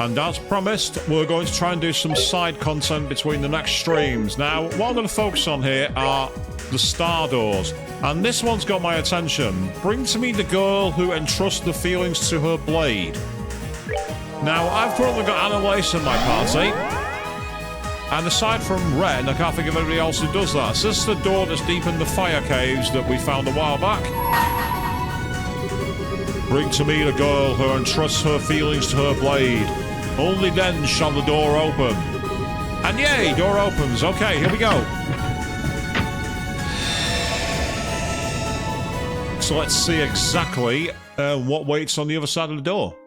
And as promised, we're going to try and do some side content between the next streams. Now, what I'm going to focus on here are the star doors. And this one's got my attention. Bring to me the girl who entrusts the feelings to her blade. Now, I've currently got Anelace in my party. And aside from Ren, I can't think of anybody else who does that. So this is the door that's deep in the fire caves that we found a while back. Bring to me the girl who entrusts her feelings to her blade. Only then shall the door open. And yay, door opens. Okay, here we go. So let's see exactly what waits on the other side of the door.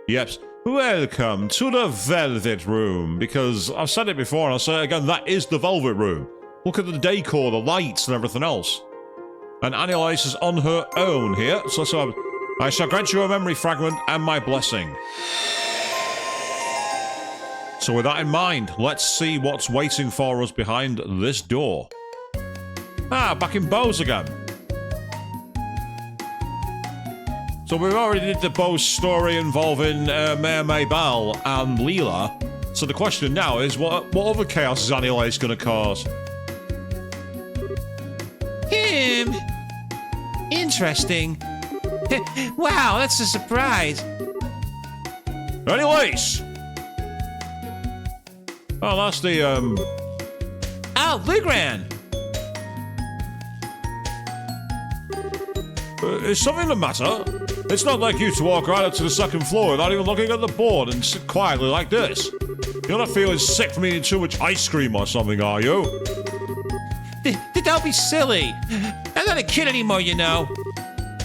Yep. Welcome to the Velvet Room. Because I've said it before and I'll say it again, that is the Velvet Room. Look at the decor, the lights and everything else. And Anelace is on her own here. So I shall grant you a memory fragment and my blessing. So with that in mind, let's see what's waiting for us behind this door. Ah, back in Bose again. So we've already did the Bose story involving Mayor Maybell and Leela. So the question now is, what other chaos is Anelace going to cause? Interesting. Wow, that's a surprise. Anelace! Oh, that's the, Oh, Lugran! Is something the matter? It's not like you to walk right up to the second floor without even looking at the board and sit quietly like this. You're not feeling sick from eating too much ice cream or something, are you? Don't be silly. I'm not a kid anymore, you know.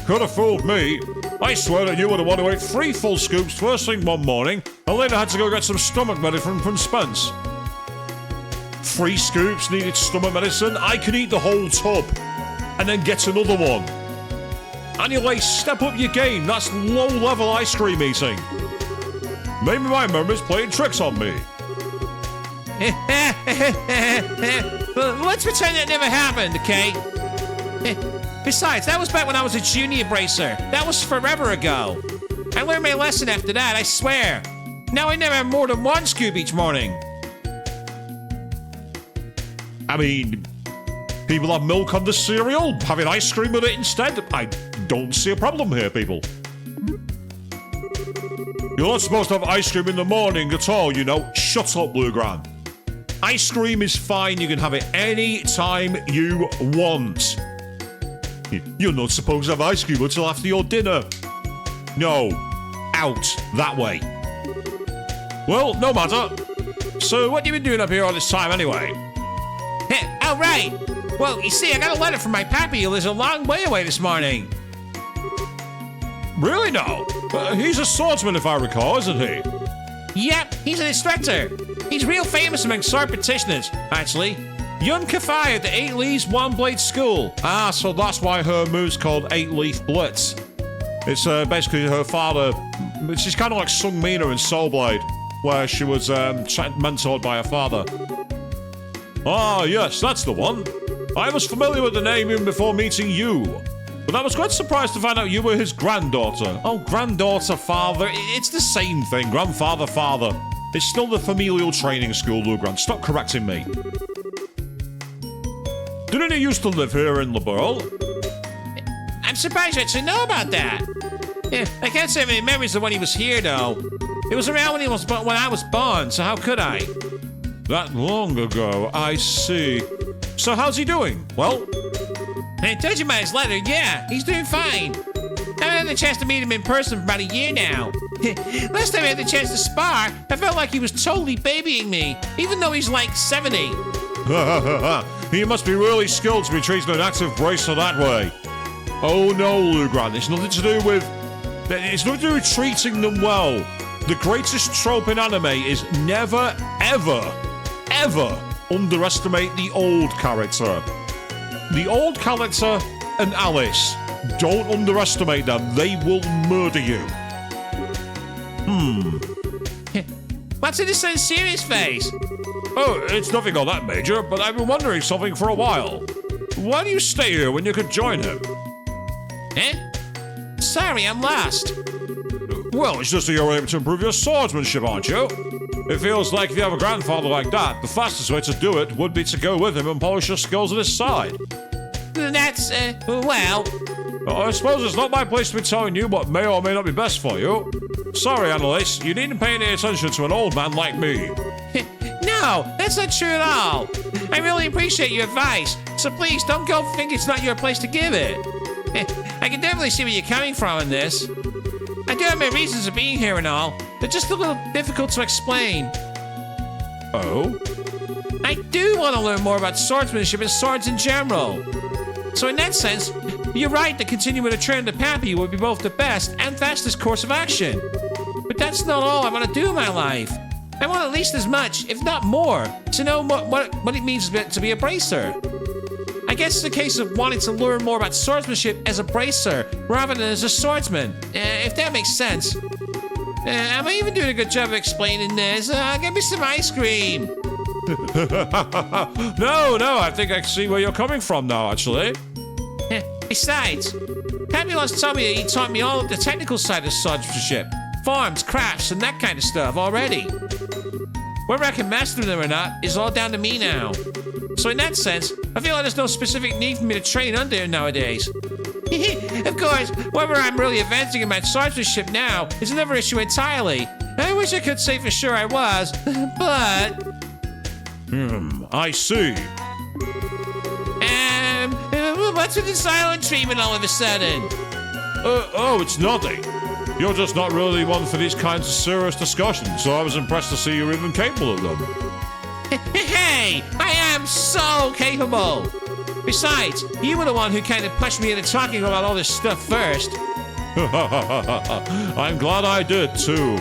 Could have fooled me. I swear that you were the one who ate 3 full scoops first thing one morning and later had to go get some stomach medicine from Spence. 3 scoops needed stomach medicine? I could eat the whole tub and then get another one. Anyway, step up your game. That's low-level ice cream eating. Maybe my memory's playing tricks on me. Let's pretend that never happened, okay? Besides, that was back when I was a junior bracer. That was forever ago. I learned my lesson after that, I swear. Now I never have more than 1 scoop each morning. I mean, people have milk on the cereal, having ice cream with it instead. I don't see a problem here, people. You're not supposed to have ice cream in the morning at all, you know. Shut up, Blue Gran. Ice cream is fine. You can have it any time you want. You're not supposed to have ice cream until after your dinner. No. Out. That way. Well, no matter. So, what have you been doing up here all this time anyway? Oh, right. Well, you see, I got a letter from my pappy who lives a long way away this morning. Really now? He's a swordsman, if I recall, isn't he? Yep, he's an instructor. He's real famous among sword practitioners, actually. Young Kafai at the 8 Leaves One Blade School. Ah, so that's why her move's called 8 Leaf Blitz. It's basically her father. She's kind of like Sung Mina in Soul Blade, where she was mentored by her father. Ah, yes, that's the one. I was familiar with the name even before meeting you. But I was quite surprised to find out you were his granddaughter. Oh, granddaughter, father. It's the same thing. Grandfather, father. It's still the familial training school, Lugran. Stop correcting me. Didn't he used to live here in Liberl? I'm surprised you actually know about that. Yeah, I can't say any memories of when he was here, though. It was around when I was born, so how could I? That long ago, I see. So how's he doing? Well? I told you about his letter, yeah, he's doing fine. I haven't had the chance to meet him in person for about a year now. Last time I had the chance to spar, I felt like he was totally babying me, even though he's like 70. He must be really skilled to be treating an active bracer that way. Oh no, Lugran, it's nothing to do with treating them well. The greatest trope in anime is never, ever, ever underestimate the old character. The old character and Alice. Don't underestimate them. They will murder you. What's in this serious face? Oh, it's nothing all that major, but I've been wondering something for a while. Why do you stay here when you could join him? Eh? Sorry, I'm lost. Well, it's just that you're aiming to improve your swordsmanship, aren't you? It feels like if you have a grandfather like that, the fastest way to do it would be to go with him and polish your skills at his side. That's, well... I suppose it's not my place to be telling you what may or may not be best for you. Sorry, Anelace, you needn't pay any attention to an old man like me. No, that's not true at all. I really appreciate your advice, so please don't go think it's not your place to give it. I can definitely see where you're coming from in this. I do have my reasons for being here and all. They're just a little difficult to explain. Oh? I do want to learn more about swordsmanship and swords in general. So in that sense, you're right that continuing to train the Pappy would be both the best and fastest course of action. But that's not all I want to do in my life. I want at least as much, if not more, to know what it means to be a bracer. I guess it's a case of wanting to learn more about swordsmanship as a bracer rather than as a swordsman, if that makes sense. Am I even doing a good job of explaining this? Give me some ice cream. No, I think I can see where you're coming from now, actually. Besides, Pappy once told me that he taught me all of the technical side of swordsmanship, forms, crafts, and that kind of stuff already. Whether I can master them or not is all down to me now. So in that sense, I feel like there's no specific need for me to train under him nowadays. Of course, whether I'm really advancing in my swordsmanship now is another issue entirely. I wish I could say for sure I was, but... I see. What's with the silent treatment all of a sudden? Oh, it's nothing. You're just not really one for these kinds of serious discussions, so I was impressed to see you're even capable of them. Hey, I am so capable. Besides, you were the one who kind of pushed me into talking about all this stuff first. I'm glad I did, too.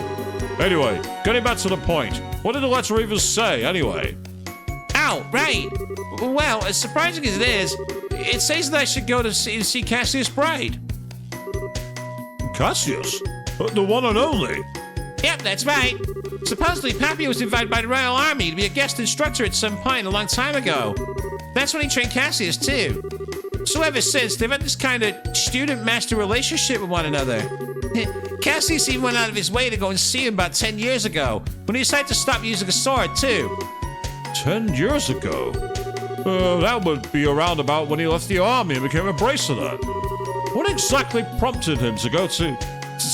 Anyway, getting back to the point. What did the letter even say, anyway? Oh, right. Well, as surprising as it is, it says that I should go to see Cassius Bright. Cassius? The one and only? Yep, that's right. Supposedly, Pappy was invited by the Royal Army to be a guest instructor at some point a long time ago. That's when he trained Cassius, too. So ever since, they've had this kind of student-master relationship with one another. Cassius even went out of his way to go and see him about 10 years ago, when he decided to stop using a sword, too. 10 years ago? That would be around about when he left the army and became a bracer then. What exactly prompted him to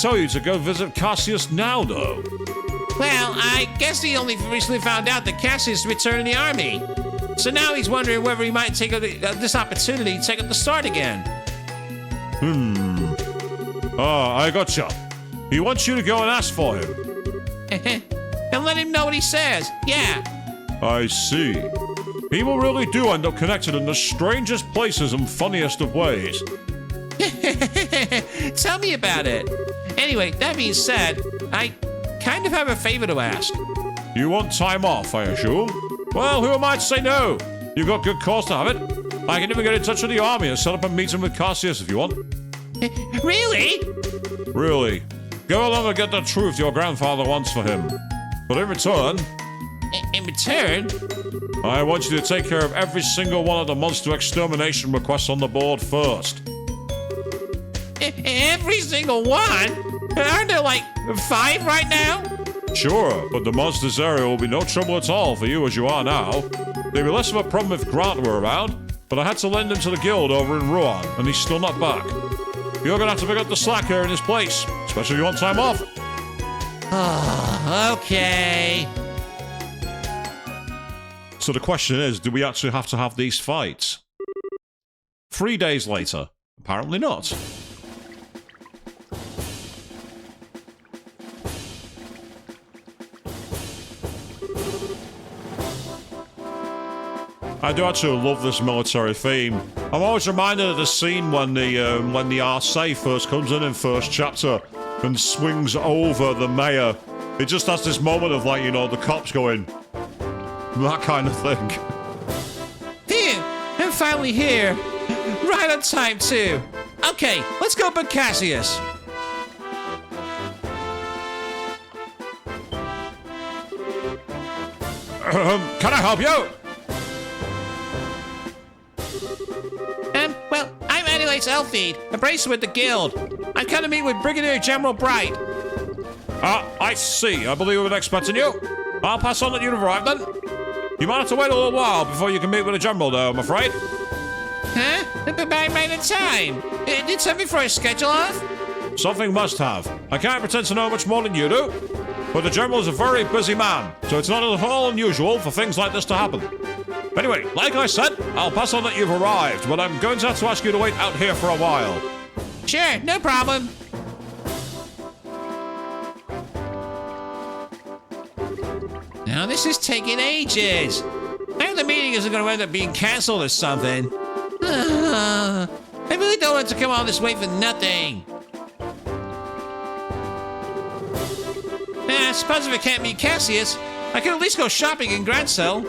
tell you to go visit Cassius now, though? Well, I guess he only recently found out that Cassius returned in the army. So now he's wondering whether he might take this opportunity to take up the sword again. I gotcha. He wants you to go and ask for him. And let him know what he says. Yeah. I see. People really do end up connected in the strangest places and funniest of ways. Tell me about it. Anyway, that being said, I kind of have a favor to ask. You want time off, I assume? Well, who am I to say no? You've got good cause to have it. I can even get in touch with the army and set up a meeting with Cassius if you want. Really? Really. Go along and get the truth your grandfather wants for him. But in return... In return? I want you to take care of every single one of the monster extermination requests on the board first. Every single one? Aren't there like 5 right now? Sure, but the monsters area will be no trouble at all for you as you are now. There'd be less of a problem if Grant were around, but I had to lend him to the guild over in Rouen, and he's still not back. You're gonna have to pick up the slack here in his place, especially if you want time off. Okay. So the question is, do we actually have to have these fights? 3 days later. Apparently not. I do actually love this military theme. I'm always reminded of the scene when the Arcee first comes in first chapter and swings over the mayor. It just has this moment of like, you know, the cops going, that kind of thing. Phew, I'm finally here. Right on time, too. Okay, let's go book Cassius. Can I help you? Well, I'm Anelace Elfeed, a bracer with the guild. I'm coming to meet with Brigadier General Bright. I see. I believe we were expecting you. I'll pass on that you've arrived then. You might have to wait a little while before you can meet with the general, though, I'm afraid. Huh? But I made a time. Did something for his schedule off? Something must have. I can't pretend to know much more than you do. But the general is a very busy man, so it's not at all unusual for things like this to happen. Anyway, like I said, I'll pass on that you've arrived, but I'm going to have to ask you to wait out here for a while. Sure, no problem. Now this is taking ages. I hope the meeting isn't going to end up being cancelled or something. I really don't want to come all this way for nothing. I suppose if I can't meet Cassius, I can at least go shopping in Grancel.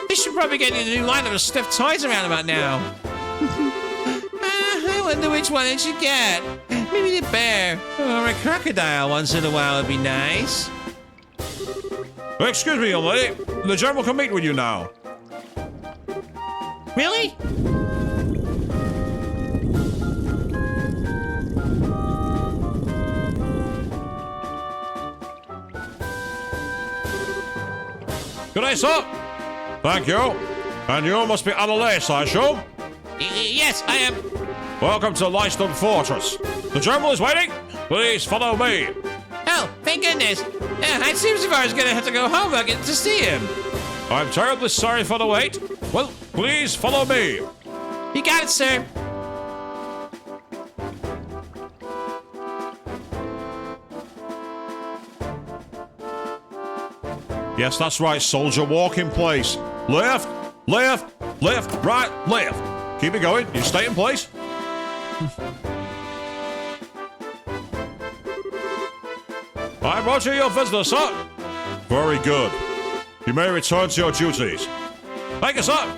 They should probably get you a new line of stuffed toys around about now. I wonder which one I should get. Maybe the bear or a crocodile once in a while would be nice. Excuse me, young lady. The general can meet with you now. Really? Good day, sir. Thank you. And you must be Anelace, I assume? Yes, I am. Welcome to Lyston Fortress. The general is waiting. Please follow me. Oh, thank goodness. It seems if I was going to have to go home, I get to see him. I'm terribly sorry for the wait. Well, please follow me. You got it, sir. Yes, that's right, soldier. Walk in place. Left, left, left, right, left. Keep it going. You stay in place. I'm Roger, your visitor, sir. Very good. You may return to your duties. Thank you, sir.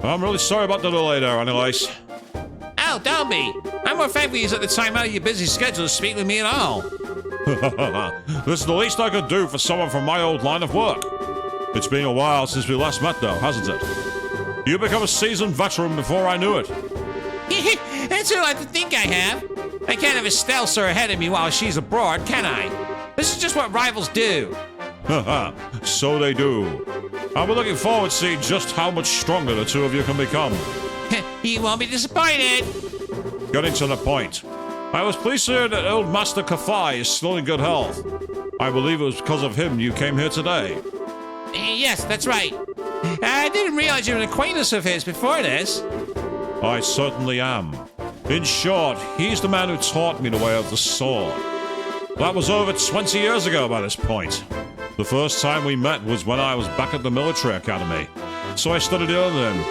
I'm really sorry about the delay there, Anelace. Oh, don't be. I'm more thankful you took the time out of your busy schedule to speak with me at all. This is the least I could do for someone from my old line of work. It's been a while since we last met, though, hasn't it? You become a seasoned veteran before I knew it. That's all I think I have. I can't have Estelle sir ahead of me while she's abroad, can I? This is just what rivals do. So they do. I'll be looking forward to seeing just how much stronger the two of you can become. You won't be disappointed. Getting to the point. I was pleased to hear that old Master Kafai is still in good health. I believe it was because of him you came here today. Yes, that's right. I didn't realize you were an acquaintance of his before this. I certainly am. In short, he's the man who taught me the way of the sword. That was over 20 years ago by this point. The first time we met was when I was back at the military academy, so I studied under him.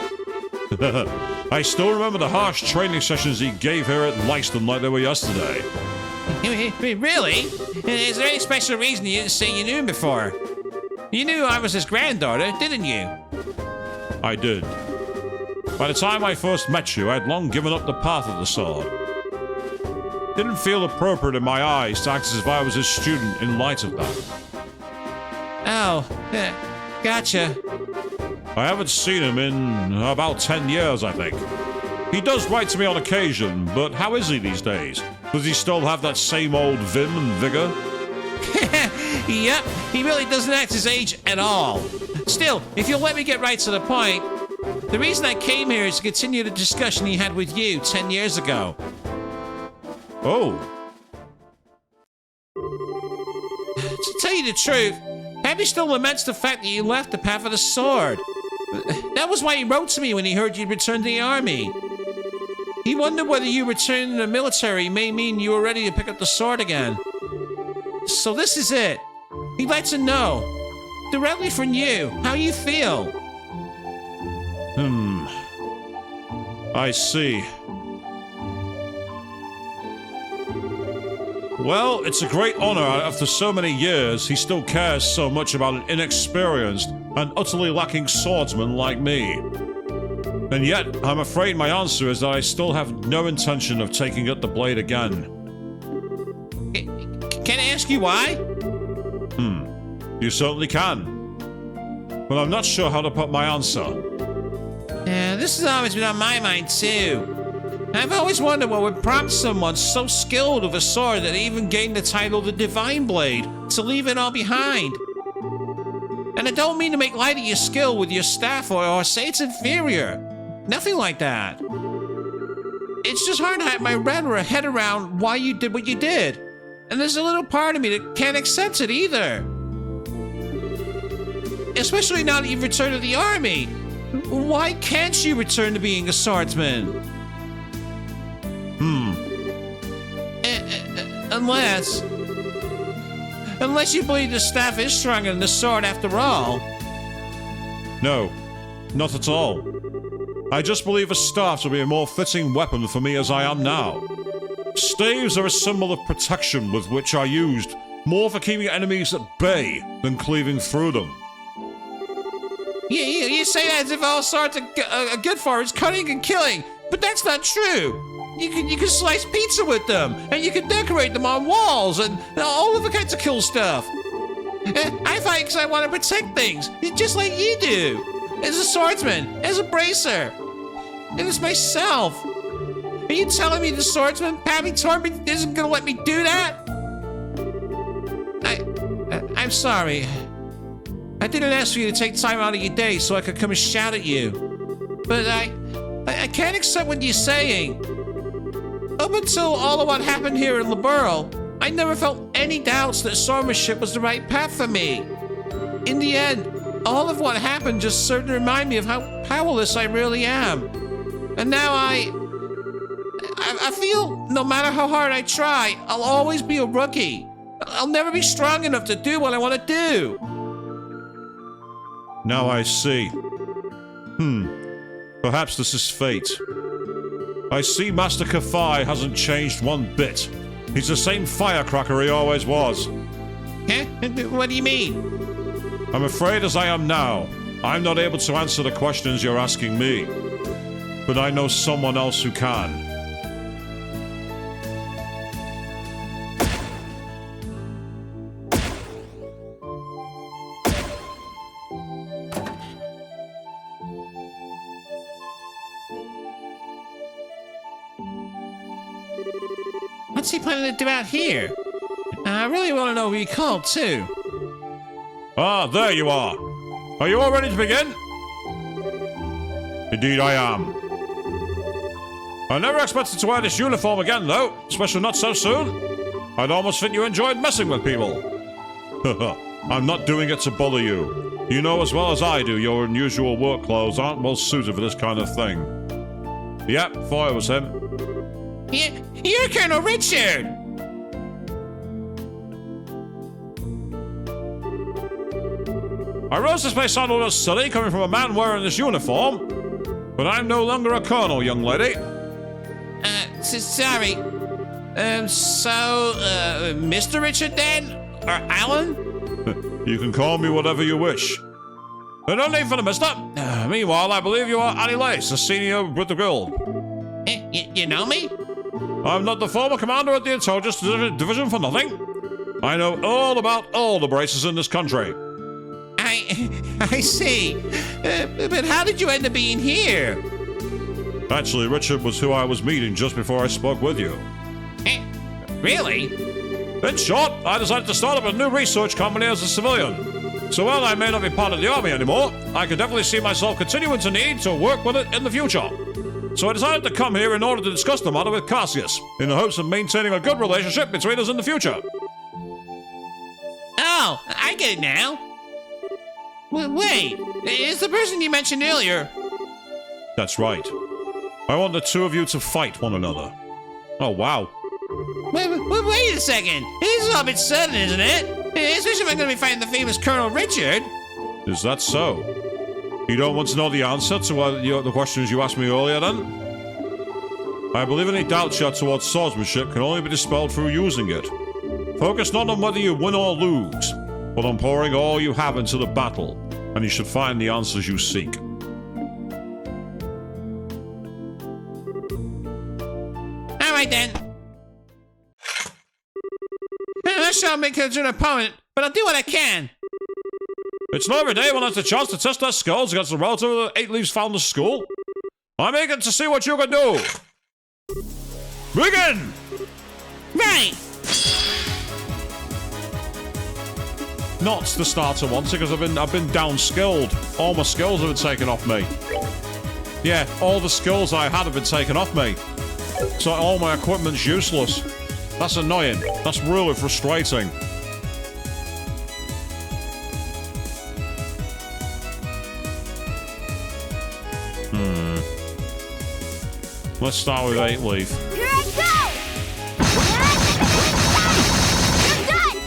I still remember the harsh training sessions he gave here at Lyston like they were yesterday. Really? Is there any special reason you didn't say you knew him before? You knew I was his granddaughter, didn't you? I did. By the time I first met you, I had long given up the path of the sword. Didn't feel appropriate in my eyes to act as if I was his student in light of that. Oh, gotcha. I haven't seen him in about 10 years, I think. He does write to me on occasion, but how is he these days? Does he still have that same old vim and vigor? Yep, he really doesn't act his age at all. Still, if you'll let me get right to the point, the reason I came here is to continue the discussion he had with you 10 years ago. Oh. To tell you the truth, Abby still laments the fact that you left the path of the sword. That was why he wrote to me when he heard you'd returned to the army. He wondered whether you returning to the military may mean you were ready to pick up the sword again. So this is it. He'd like to know, directly from you, how you feel. I see. Well, it's a great honor after so many years he still cares so much about an inexperienced and utterly lacking swordsman like me. And yet, I'm afraid my answer is that I still have no intention of taking up the blade again. Can I ask you why? You certainly can. But I'm not sure how to put my answer. Yeah, this has always been on my mind too. I've always wondered what would prompt someone so skilled with a sword that they even gained the title the Divine Blade to leave it all behind. And I don't mean to make light of your skill with your staff or say it's inferior. Nothing like that. It's just hard to have my head around why you did what you did. And there's a little part of me that can't accept it either. Especially now that you've returned to the army. Why can't you return to being a swordsman? Unless you believe the staff is stronger than the sword after all. No, not at all. I just believe a staff to be a more fitting weapon for me as I am now. Staves are a symbol of protection with which are used more for keeping enemies at bay than cleaving through them. You say that as if all swords are good for is cutting and killing, but that's not true. You can slice pizza with them, and you can decorate them on walls, and all other kinds of cool stuff. I fight because I want to protect things, just like you do. As a swordsman, as a bracer, and as myself. Are you telling me the swordsman, Pappy Torby, isn't going to let me do that? I'm sorry. I didn't ask for you to take time out of your day so I could come and shout at you. But I can't accept what you're saying. Up until all of what happened here in Liberl, I never felt any doubts that swordsmanship was the right path for me. In the end, all of what happened just served to remind me of how powerless I really am. And now I feel no matter how hard I try, I'll always be a rookie. I'll never be strong enough to do what I want to do. Now I see. Perhaps this is fate. I see Master Kafai hasn't changed one bit. He's the same firecracker he always was. Huh? What do you mean? I'm afraid as I am now, I'm not able to answer the questions you're asking me. But I know someone else who can. What's he planning to do out here? I really want to know who he called, too. Ah, there you are. Are you all ready to begin? Indeed I am. I never expected to wear this uniform again, though, especially not so soon. I'd almost think you enjoyed messing with people. I'm not doing it to bother you. You know as well as I do your unusual work clothes aren't well suited for this kind of thing. Yep, thought it was him. You're Colonel Richard! I realize this may sound a little silly coming from a man wearing this uniform, but I'm no longer a colonel, young lady. Sorry. Mr. Richard then? Or Alan? You can call me whatever you wish. No need for the mister. Meanwhile, I believe you are Anelace, a senior with the guild. You know me? I'm not the former commander of the intelligence division for nothing. I know all about all the braces in this country. I see. But how did you end up being here? Actually, Richard was who I was meeting just before I spoke with you. Really? In short, I decided to start up a new research company as a civilian. So while I may not be part of the army anymore, I could definitely see myself continuing to need to work with it in the future. So I decided to come here in order to discuss the matter with Cassius, in the hopes of maintaining a good relationship between us in the future. Oh, I get it now. Wait, is the person you mentioned earlier? That's right. I want the two of you to fight one another. Oh, wow. Wait a second. This is all a bit sudden, isn't it? Especially if I'm going to be fighting the famous Colonel Richard. Is that so? You don't want to know the answer to the questions you asked me earlier, then? I believe any doubts you have towards swordsmanship can only be dispelled through using it. Focus not on whether you win or lose, but on pouring all you have into the battle, and you should find the answers you seek. All right, then. I'm not sure I'll make it an opponent, but I'll do what I can. It's not every day one has the chance to test their skills against a relative of the 8 Leaves Founders School. I'm eager to see what you can do. Begin! Right. Not the starter one, because I've been down skilled. All my skills have been taken off me. Yeah, all the skills I had have been taken off me. So all my equipment's useless. That's annoying. That's really frustrating. Let's start with 8 leaf. Here I go! You're done!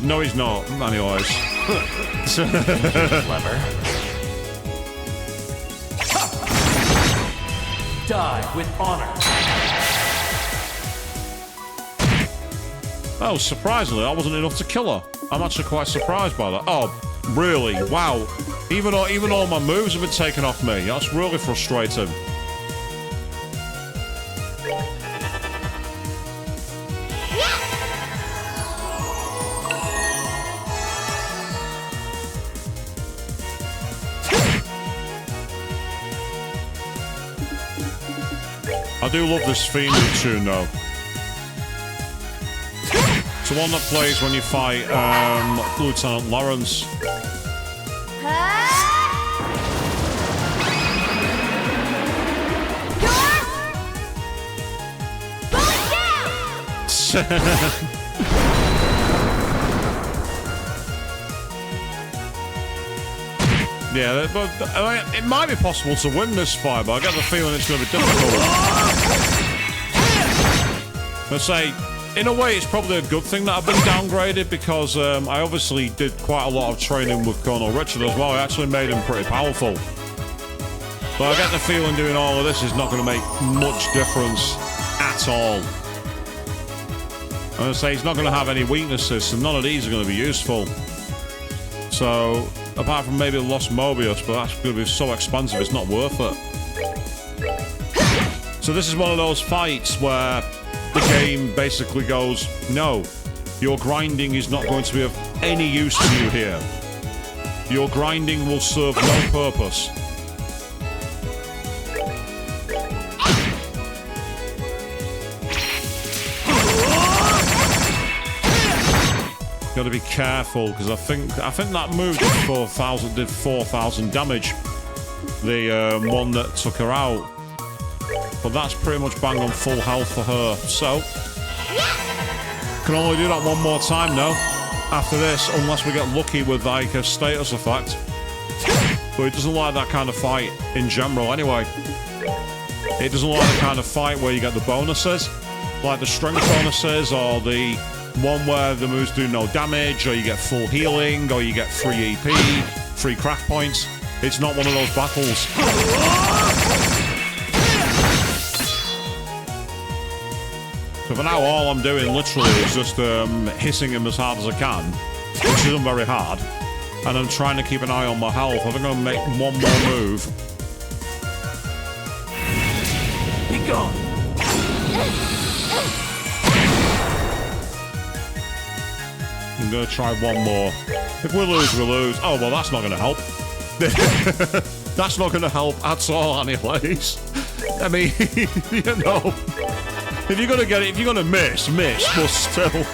No, he's not. Anyways. Clever. Die with honor. Oh, surprisingly, that wasn't enough to kill her. I'm actually quite surprised by that. Oh, really? Wow. Even all my moves have been taken off me. That's really frustrating. I do love this theme tune, though. It's the one that plays when you fight Lieutenant Lawrence. Yeah, but I mean, it might be possible to win this fight, but I get the feeling it's going to be difficult. Let's say, in a way, it's probably a good thing that I've been downgraded, because I obviously did quite a lot of training with Colonel Richard as well. I actually made him pretty powerful. But I get the feeling doing all of this is not going to make much difference at all. I'm going to say he's not going to have any weaknesses, so none of these are going to be useful. So, apart from maybe Lost Mobius, but that's going to be so expensive, it's not worth it. So this is one of those fights where the game basically goes, no, your grinding is not going to be of any use to you here. Your grinding will serve no purpose. Got to be careful, because I think that move did 4,000 damage. The one that took her out, but that's pretty much bang on full health for her. So can only do that one more time now. After this, unless we get lucky with like a status effect. But it doesn't like that kind of fight in general, anyway. It doesn't like the kind of fight where you get the bonuses, like the strength bonuses, or the one where the moves do no damage, or you get full healing, or you get free EP, free crack points. It's not one of those battles. So for now, all I'm doing literally is just hitting him as hard as I can, which isn't very hard. And I'm trying to keep an eye on my health. I think I'm going to make one more move. Be gone. I'm going to try one more. If we lose, we lose. Oh, well, that's not going to help. That's not going to help at all, Anelace. I mean, you know, if you're going to get it, if you're going to miss, but still.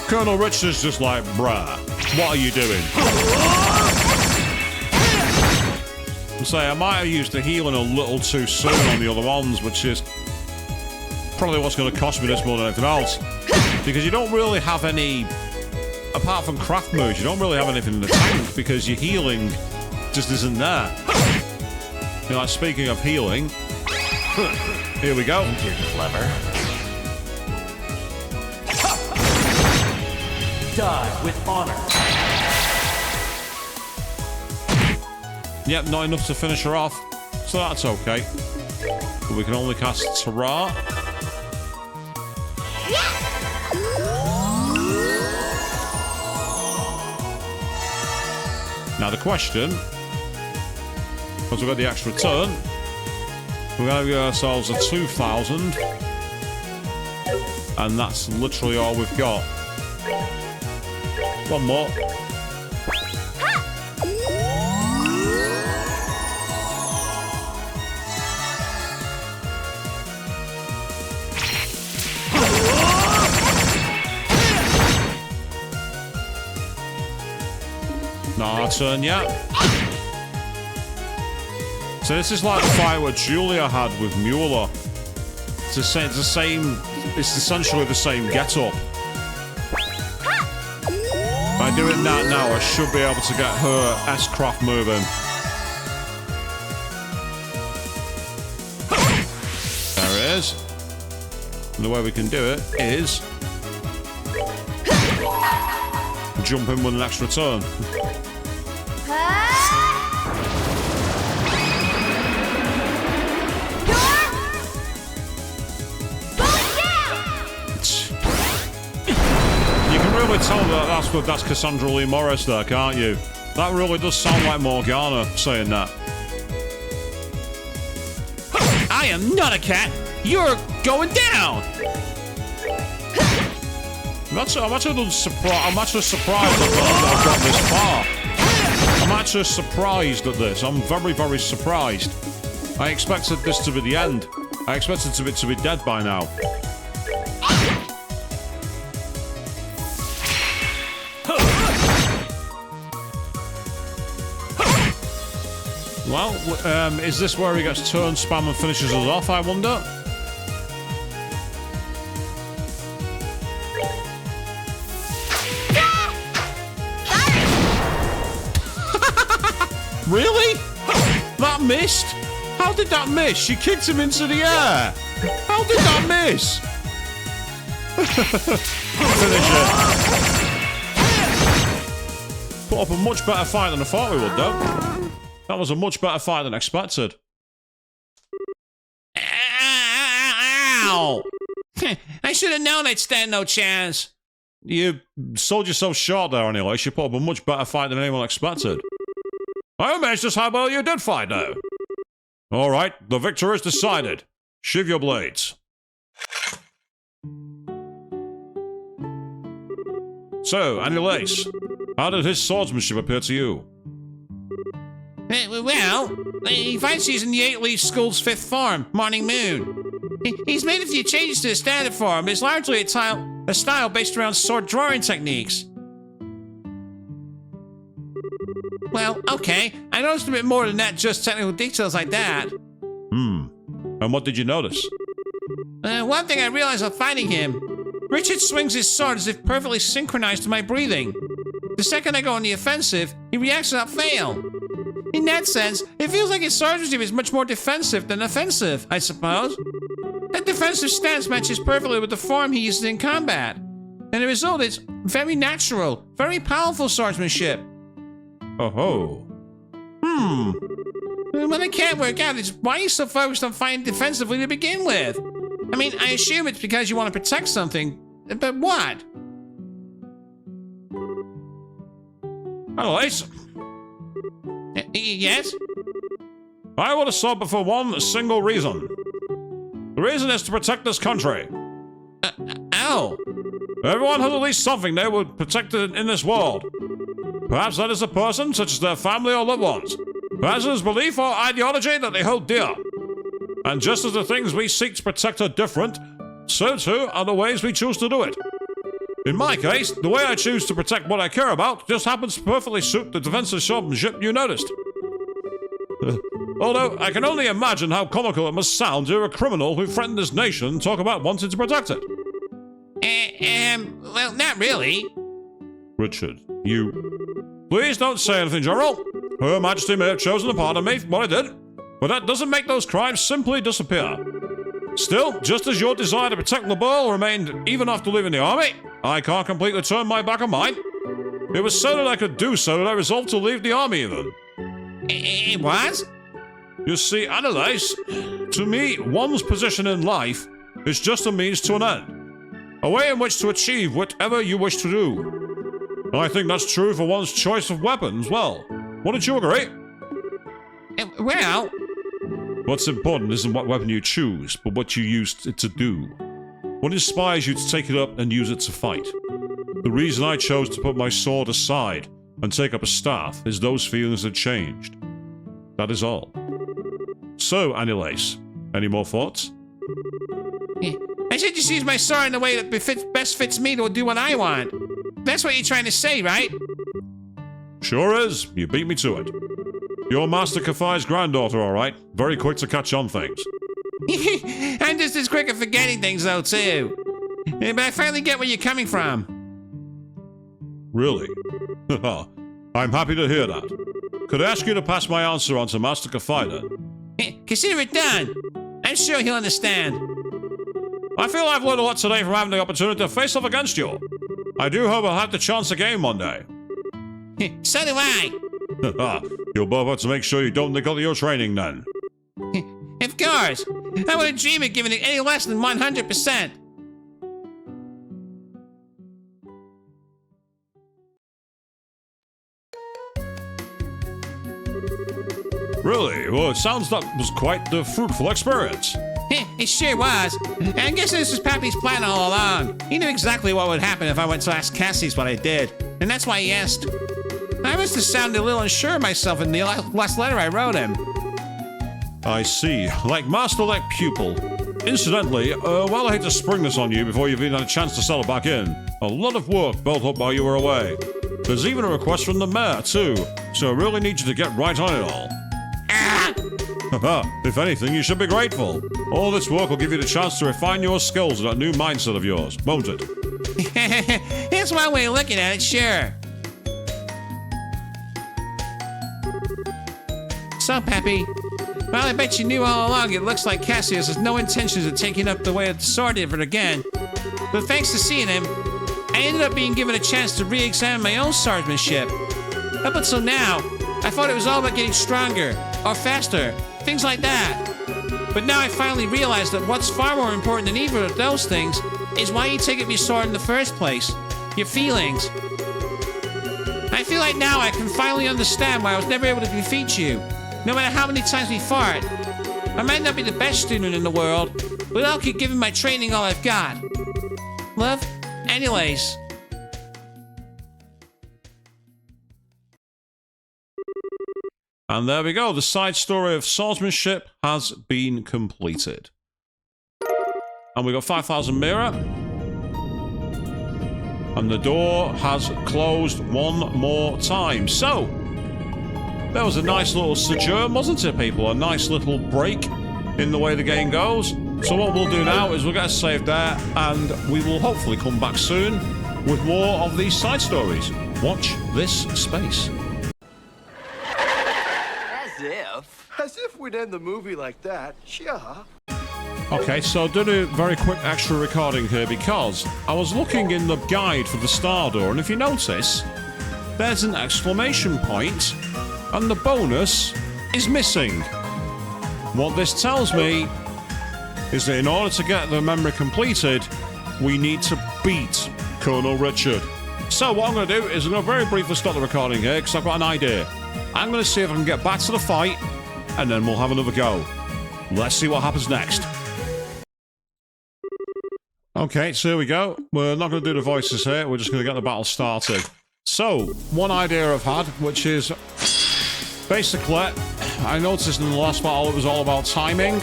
Colonel Richard's just like, bruh, what are you doing? And say, I might have used the healing a little too soon on the other ones, which is probably what's going to cost me this more than anything else. Because you don't really have any, apart from craft moves, you don't really have anything in the tank, because your healing just isn't there. You know, like, speaking of healing, here we go. You're clever. Die with honor. Yep, not enough to finish her off, so that's okay. But we can only cast Terra. Now the question, because we've got the extra turn, we're going to give ourselves a 2,000, and that's literally all we've got. One more. Not our turn yet. So this is like the fight what Julia had with Mueller. It's the same. It's essentially the same get-up. By doing that now, I should be able to get her S-Craft moving. There it is. And the way we can do it is jump in with an extra turn. You can really tell that's Cassandra Lee Morris there, can't you? That really does sound like Morgana saying that. I am not a cat. You're going down. I'm actually surprised that I've got this far. I'm actually surprised at this. I'm very, very surprised. I expected this to be the end. I expected it to be dead by now. Well, is this where he gets turn spam and finishes us off, I wonder? Really? That missed? How did that miss? She kicked him into the air. How did that miss? Finish it. Put up a much better fight than I thought we would, though. That was a much better fight than expected. Ow! I should have known I'd stand no chance. You sold yourself short there, Anelace. You put up a much better fight than anyone expected. I'm amazed just how well you did fight, though. All right, the victor is decided. Sheathe your blades. So, Anelace, how did his swordsmanship appear to you? Well, he fights using the 8 Leaf School's 5th form, Morning Moon. He's made a few changes to his standard form, but it's largely a style based around sword drawing techniques. Well, okay. I noticed a bit more than that, just technical details like that. And what did you notice? One thing I realized while fighting him. Richard swings his sword as if perfectly synchronized to my breathing. The second I go on the offensive, he reacts without fail. In that sense, it feels like his swordsmanship is much more defensive than offensive, I suppose. That defensive stance matches perfectly with the form he uses in combat. And the result is very natural, very powerful swordsmanship. Oh-ho. What I can't work out is why you're so focused on fighting defensively to begin with. I mean, I assume it's because you want to protect something, but what? Anelace? Yes? I want a sword but for one single reason. The reason is to protect this country. Ow. Everyone has at least something they would protect in this world. Perhaps that is a person, such as their family or loved ones. Perhaps it is belief or ideology that they hold dear. And just as the things we seek to protect are different, so too are the ways we choose to do it. In my case, the way I choose to protect what I care about just happens to perfectly suit the defensive swordsmanship you noticed. Although, I can only imagine how comical it must sound to hear a criminal who threatened this nation talk about wanting to protect it. Well, not really. Richard, you... Please don't say anything, General. Her Majesty may have chosen to pardon me for what I did, but that doesn't make those crimes simply disappear. Still, just as your desire to protect the ball remained even after leaving the army, I can't completely turn my back on mine. It was so that I could do so that I resolved to leave the army even. It was? You see, Anelace, to me, one's position in life is just a means to an end. A way in which to achieve whatever you wish to do. I think that's true for one's choice of weapons, well. Wouldn't you agree? Well... What's important isn't what weapon you choose, but what you use it to do. What inspires you to take it up and use it to fight? The reason I chose to put my sword aside and take up a staff is those feelings had changed. That is all. So, Anelace, any more thoughts? I should just use my sword in the way that best fits me to do what I want. That's what you're trying to say, right? Sure is. You beat me to it. You're Master Kafai's granddaughter, all right. Very quick to catch on things. I'm just as quick at forgetting things, though, too. But I finally get where you're coming from. Really? I'm happy to hear that. Could I ask you to pass my answer on to Master Kafai then? Consider it done. I'm sure he'll understand. I feel I've learned a lot today from having the opportunity to face off against you. I do hope I'll have the chance again one day. So do I. You'll both have to make sure you don't neglect your training then. Of course. I wouldn't dream of giving it any less than 100%. Really? Well, it sounds that was quite the fruitful experience. It sure was. And I guess this was Pappy's plan all along. He knew exactly what would happen if I went to ask Cassie's what I did. And that's why he asked. I must have sounded a little unsure of myself in the last letter I wrote him. I see. Like master-like pupil. Incidentally, while I hate to spring this on you before you've even had a chance to settle back in, a lot of work built up while you were away. There's even a request from the mayor, too, so I really need you to get right on it all. If anything, you should be grateful. All this work will give you the chance to refine your skills in that new mindset of yours, won't it? That's one way of looking at it, sure. So, Pappy, well, I bet you knew all along it looks like Cassius has no intentions of taking up the way of the sword ever again. But thanks to seeing him, I ended up being given a chance to re-examine my own swordsmanship. Up until now, I thought it was all about getting stronger, or faster, things like that. But now I finally realized that what's far more important than either of those things is why you take up your sword in the first place. Your feelings. I feel like now I can finally understand why I was never able to defeat you. No matter how many times we fought. I might not be the best student in the world, but I'll keep giving my training all I've got. Love, Anelace. And there we go. The side story of swordsmanship has been completed. And we got 5,000 mirror. And the door has closed one more time. So, that was a nice little sojourn, wasn't it, people? A nice little break in the way the game goes. So what we'll do now is we'll get a save there, and we will hopefully come back soon with more of these side stories. Watch this space. As if we'd end the movie like that, sure. Okay, so doing a very quick extra recording here because I was looking in the guide for the Star Door, and if you notice, there's an exclamation point, and the bonus is missing. What this tells me is that in order to get the memory completed, we need to beat Colonel Richard. So what I'm going to do is I'm going to very briefly stop the recording here because I've got an idea. I'm going to see if I can get back to the fight, and then we'll have another go. Let's see what happens next. Okay, so here we go. We're not going to do the voices here. We're just going to get the battle started. So, one idea I've had, which is basically, I noticed in the last battle it was all about timing.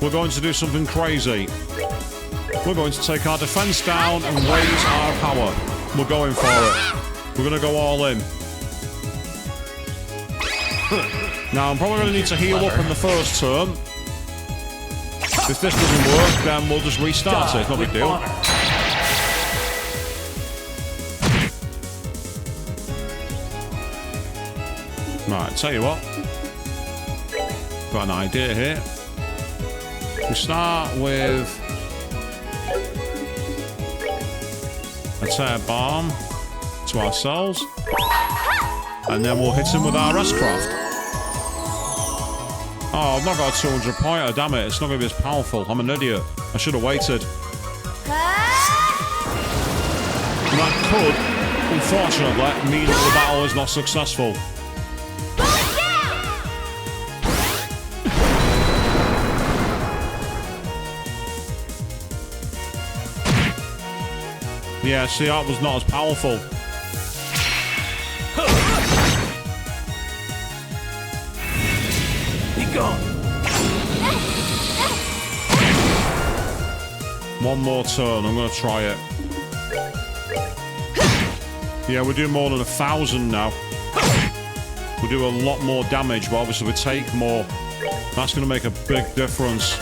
We're going to do something crazy. We're going to take our defense down and raise our power. We're going for it. We're going to go all in. Now, I'm probably going to need to heal up in the first turn. If this doesn't work, then we'll just restart it. No big deal. Right, tell you what. Got an idea here. We start with a tear bomb to ourselves. And then we'll hit him with our S-Craft. Oh, I've not got a 200 pointer, damn it. It's not going to be as powerful. I'm an idiot. I should have waited. That could, unfortunately, mean that the battle is not successful. Yeah, see, that was not as powerful. One more turn, I'm going to try it. Yeah, we're doing more than 1,000 now. We do a lot more damage, but obviously we take more. That's going to make a big difference.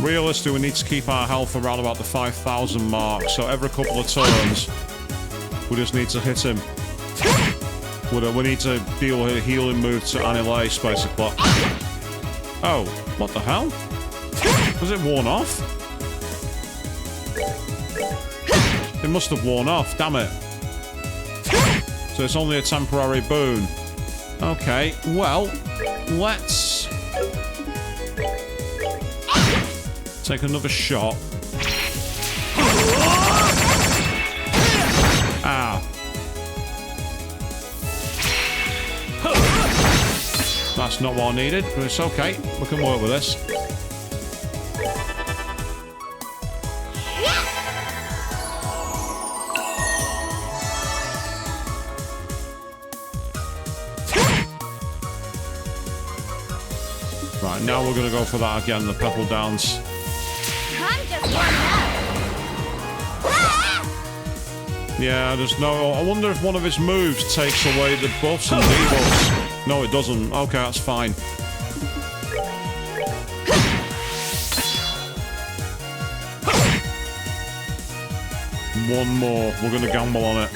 Realistically, we need to keep our health around about the 5,000 mark, so every couple of turns, we just need to hit him. We need to deal a healing move to Anelace, basically. Oh, what the hell? Was it worn off? It must have worn off, damn it. So it's only a temporary boon. Okay, well, let's take another shot. Ah. That's not what I needed, but it's okay. We can work with this. Right, now we're going to go for that again, the pebble dance. I'm just warming up. Yeah, there's no... I wonder if one of his moves takes away the buffs and debuffs. No, it doesn't. Okay, that's fine. One more. We're going to gamble on it.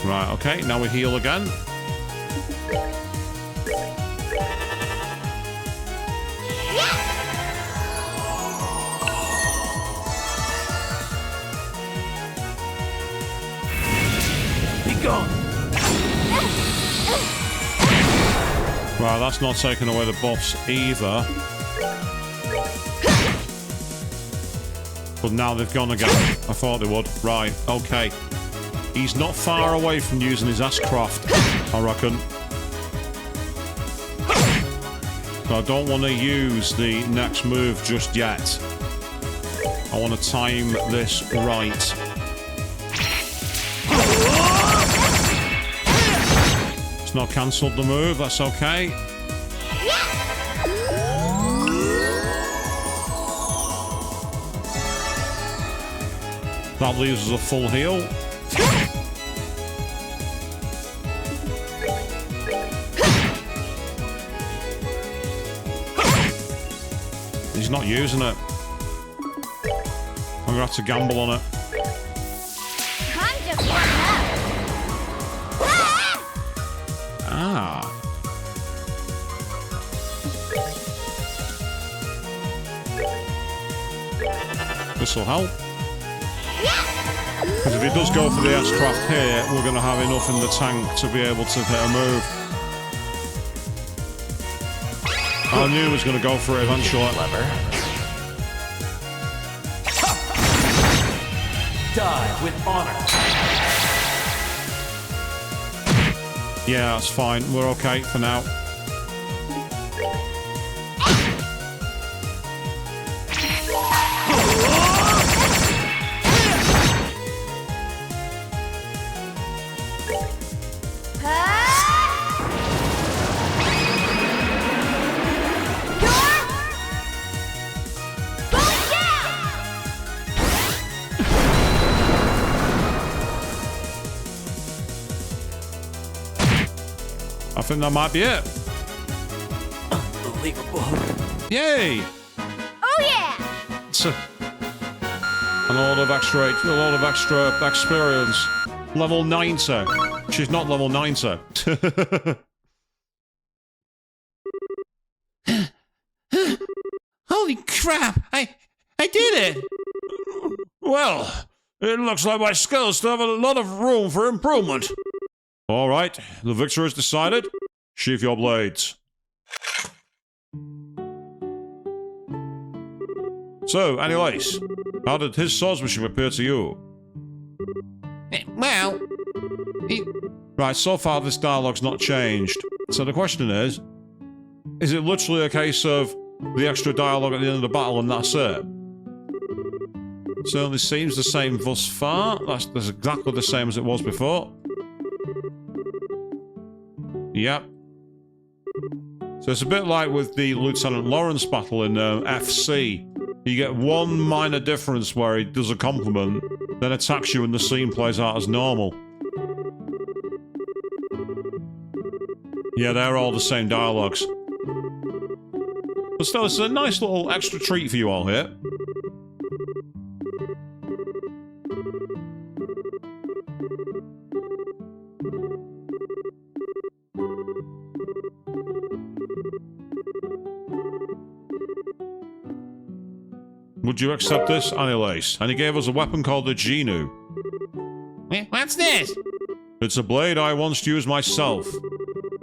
Right, okay. Now we heal again. Right, that's not taking away the buffs either. But now they've gone again. I thought they would. Right, okay. He's not far away from using his Ashcraft, I reckon. So I don't want to use the next move just yet. I want to time this right. It's not cancelled the move, that's okay. That leaves us a full heal. He's not using it. I'm gonna have to gamble on it. I'm just warming up. Ah. This'll help. Because if he does go for the Ashcraft here, we're going to have enough in the tank to be able to hit a move. I knew he was going to go for it eventually. Die with honor. Yeah, that's fine. We're okay for now. I think that might be it. Unbelievable. Yay! Oh yeah! A lot of extra experience. Level 90. She's not level 90. Holy crap! I did it! Well, it looks like my skills still have a lot of room for improvement. All right, the victor is decided. Sheath your blades. So, Anelace, how did his swordsmanship appear to you? Well, Right, so far this dialogue's not changed. So the question is it literally a case of the extra dialogue at the end of the battle and that's it? Certainly seems the same thus far. That's exactly the same as it was before. Yep. So it's a bit like with the Lieutenant Lawrence battle in FC. You get one minor difference where he does a compliment, then attacks you and the scene plays out as normal. Yeah, they're all the same dialogues. But still, it's a nice little extra treat for you all here. Would you accept this, Anelace? And he gave us a weapon called the Genu. What's this? It's a blade I once used myself.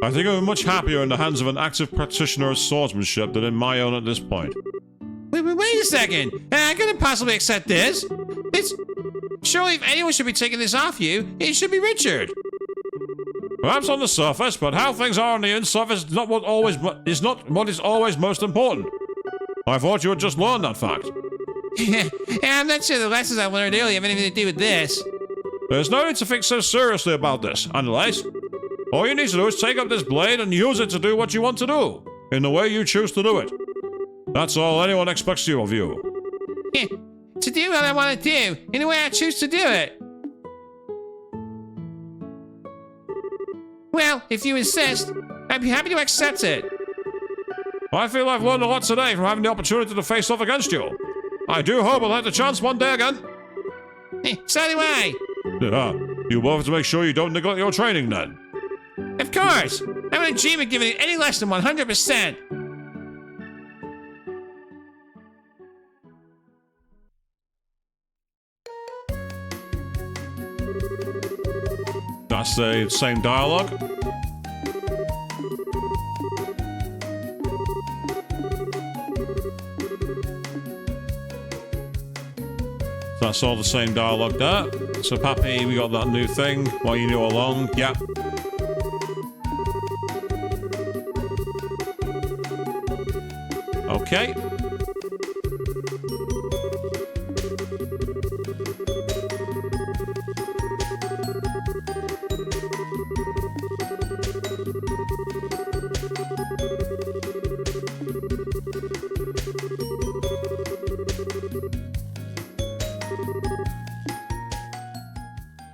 I think I'm much happier in the hands of an active practitioner of swordsmanship than in my own at this point. Wait a second. I couldn't possibly accept this. Surely if anyone should be taking this off you, it should be Richard. Perhaps on the surface, but how things are on the inside is not what is always most important. I thought you had just learned that fact. I'm not sure the lessons I learned earlier have anything to do with this. There's no need to think so seriously about this, Anelace. All you need to do is take up this blade and use it to do what you want to do, in the way you choose to do it. That's all anyone expects of you. To do what I want to do, in the way I choose to do it. Well, if you insist, I'd be happy to accept it. I feel I've learned a lot today from having the opportunity to face off against you. I do hope I'll have the chance one day again. So do I. You both have to make sure you don't neglect your training then. Of course. I wouldn't dream of giving it any less than 100%. That's the same dialogue. That's all the same dialogue there. So, Pappy, we got that new thing. What you knew along. Yep. Okay.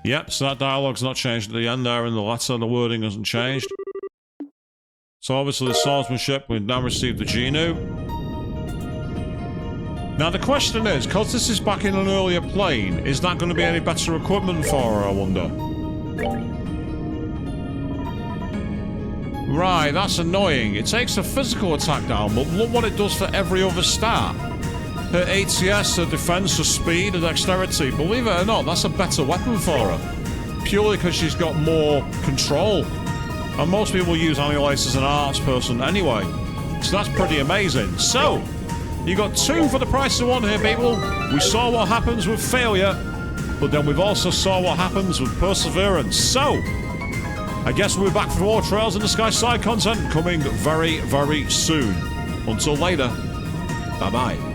Yep, so that dialogue's not changed at the end there, and the letter, the wording hasn't changed. So obviously the swordsmanship, we've now received the Genu. Now the question is, because this is back in an earlier plane, is that going to be any better equipment for her, I wonder? Right, that's annoying. It takes her physical attack down, but look what it does for every other stat. Her ATS, her defense, her speed, her dexterity. Believe it or not, that's a better weapon for her. Purely because she's got more control. And most people use Anelace as an arts person anyway. So that's pretty amazing. So, you got two for the price of one here, people. We saw what happens with failure, but then we've also saw what happens with perseverance. So, I guess we'll be back for more Trails in the Sky side content coming very, very soon. Until later, bye-bye.